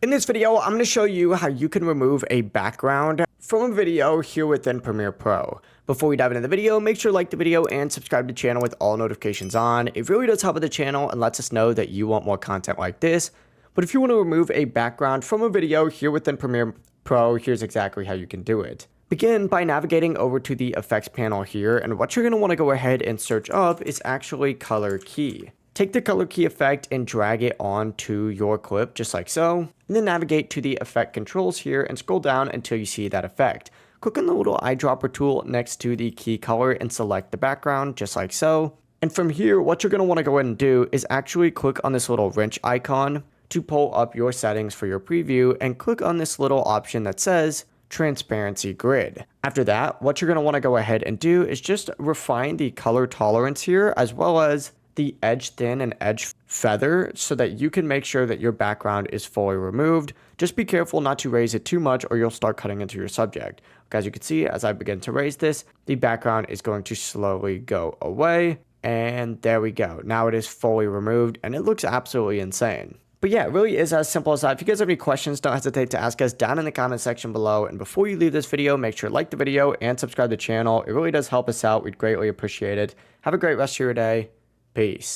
In this video, I'm going to show you how you can remove a background from a video here within Premiere Pro. Before we dive into the video, make sure to like the video and subscribe to the channel with all notifications on. It really does help with the channel and lets us know that you want more content like this. But if you want to remove a background from a video here within Premiere Pro, here's exactly how you can do it. Begin by navigating over to the effects panel here, and what you're going to want to go ahead and search up is actually color key. Take the color key effect and drag it onto your clip just like so, and then navigate to the effect controls here and scroll down until you see that effect. Click on the little eyedropper tool next to the key color and select the background just like so. And from here, what you're going to want to go ahead and do is actually click on this little wrench icon to pull up your settings for your preview and click on this little option that says transparency grid. After that, what you're going to want to go ahead and do is just refine the color tolerance here as well as the edge thin and edge feather so that you can make sure that your background is fully removed. Just be careful not to raise it too much or you'll start cutting into your subject. As you can see, as I begin to raise this, the background is going to slowly go away. And there we go. Now it is fully removed and it looks absolutely insane. But yeah, it really is as simple as that. If you guys have any questions, don't hesitate to ask us down in the comment section below. And before you leave this video, make sure to like the video and subscribe to the channel. It really does help us out. We'd greatly appreciate it. Have a great rest of your day. Peace.